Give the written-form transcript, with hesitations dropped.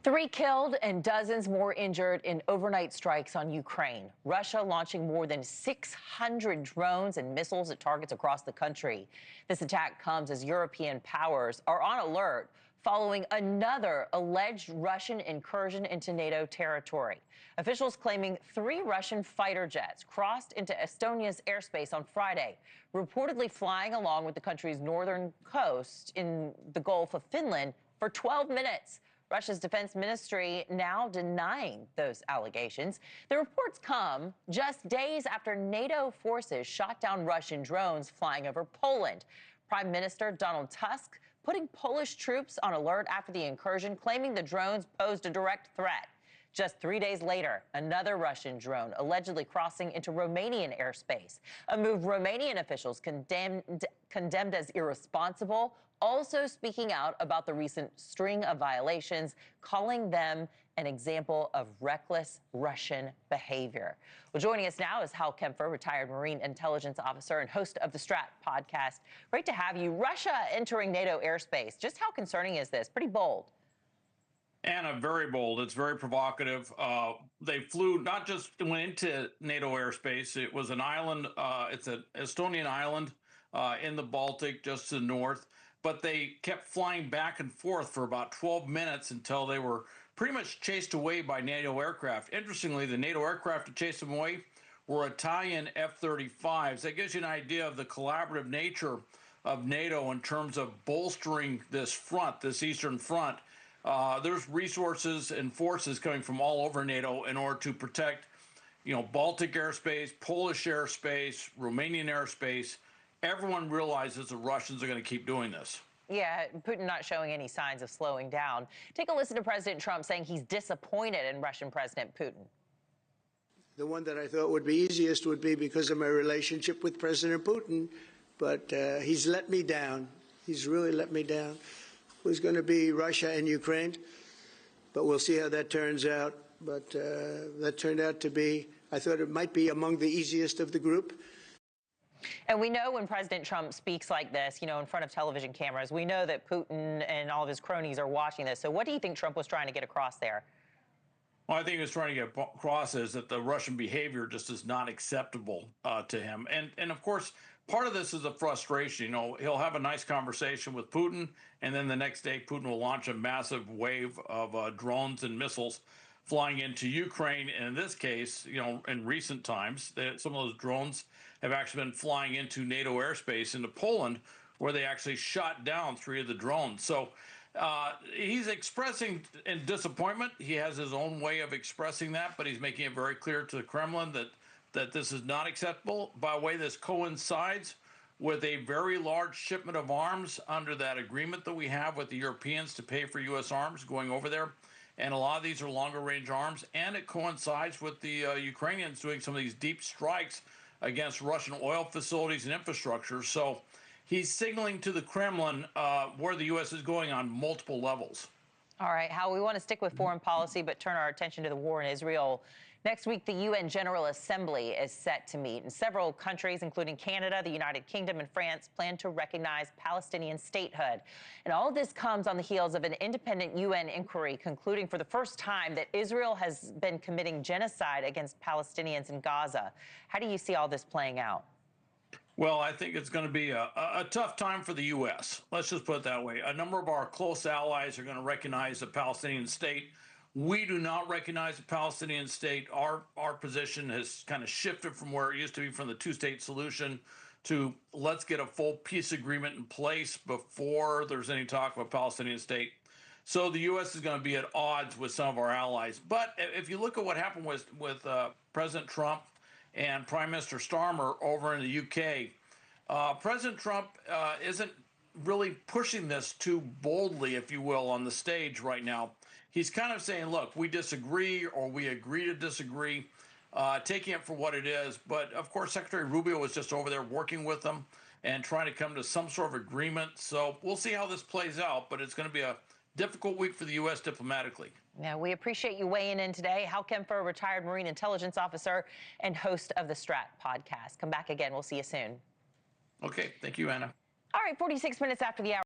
3 killed and dozens more injured in overnight strikes on Ukraine. Russia launching more than 600 drones and missiles at targets across the country. This attack comes as European powers are on alert following another alleged Russian incursion into NATO territory. Officials claiming 3 Russian fighter jets crossed into Estonia's airspace on Friday, reportedly flying along with the country's northern coast in the Gulf of Finland for 12 minutes. Russia's defense ministry now denying those allegations. The reports come just days after NATO forces shot down Russian drones flying over Poland. Prime Minister Donald Tusk putting Polish troops on alert after the incursion, claiming the drones posed a direct threat. Just 3 days later, another Russian drone allegedly crossing into Romanian airspace, a move Romanian officials condemned as irresponsible, also speaking out about the recent string of violations, calling them an example of reckless Russian behavior. Well, joining us now is Hal Kempfer, retired Marine intelligence officer and host of the Strat podcast. Great to have you. Russia entering NATO airspace. Just how concerning is this? Pretty bold. Anna, very bold. It's very provocative. They flew, not just went into NATO airspace. It was an island. It's an Estonian island in the Baltic, just to the north. But they kept flying back and forth for about 12 minutes until they were pretty much chased away by NATO aircraft. Interestingly, the NATO aircraft that chased them away were Italian F-35s. That gives you an idea of the collaborative nature of NATO in terms of bolstering this front, this eastern front. There's resources and forces coming from all over NATO in order to protect, Baltic airspace, Polish airspace, Romanian airspace. Everyone realizes the Russians are going to keep doing this. Yeah, Putin not showing any signs of slowing down. Take a listen to President Trump saying he's disappointed in Russian President Putin. The one that I thought would be easiest would be because of my relationship with President Putin, but he's let me down. He's really let me down. It was going to be Russia and Ukraine, but we'll see how that turns out. But that turned out to be, I thought it might be among the easiest of the group. And we know when President Trump speaks like this, in front of television cameras, we know that Putin and all of his cronies are watching this. So what do you think Trump was trying to get across there? Well, I think he was trying to get across is that the Russian behavior just is not acceptable to him. And of course, part of this is a frustration. He'll have a nice conversation with Putin, and then the next day Putin will launch a massive wave of drones and missiles flying into Ukraine. And in this case, in recent times, some of those drones have actually been flying into NATO airspace into Poland, where they actually shot down 3 of the drones. So he's expressing in disappointment. He has his own way of expressing that, but he's making it very clear to the Kremlin that this is not acceptable. By the way, this coincides with a very large shipment of arms under that agreement that we have with the Europeans to pay for U.S. arms going over there. And a lot of these are longer range arms, and it coincides with the Ukrainians doing some of these deep strikes against Russian oil facilities and infrastructure. So he's signaling to the Kremlin where the U.S. is going on multiple levels. All right, Hal, we want to stick with foreign policy, but turn our attention to the war in Israel. Next week, the UN General Assembly is set to meet, and several countries, including Canada, the United Kingdom, and France, plan to recognize Palestinian statehood. And all of this comes on the heels of an independent UN inquiry concluding for the first time that Israel has been committing genocide against Palestinians in Gaza. How do you see all this playing out? Well, I think it's going to be a tough time for the U.S. Let's just put it that way. A number of our close allies are going to recognize the Palestinian state. We do not recognize the Palestinian state. Our position has kind of shifted from where it used to be, from the two-state solution to let's get a full peace agreement in place before there's any talk of a Palestinian state. So the U.S. is going to be at odds with some of our allies. But if you look at what happened with President Trump and Prime Minister Starmer over in the U.K., President Trump isn't really pushing this too boldly, if you will, on the stage right now. He's kind of saying, look, we disagree, or we agree to disagree, taking it for what it is. But of course, Secretary Rubio was just over there working with them and trying to come to some sort of agreement. So we'll see how this plays out, but it's going to be a difficult week for the U.S. diplomatically. Now, we appreciate you weighing in today. Hal Kempfer, retired Marine intelligence officer and host of the Strat podcast. Come back again. We'll see you soon. Okay. Thank you, Anna. All right, 46 minutes after the hour.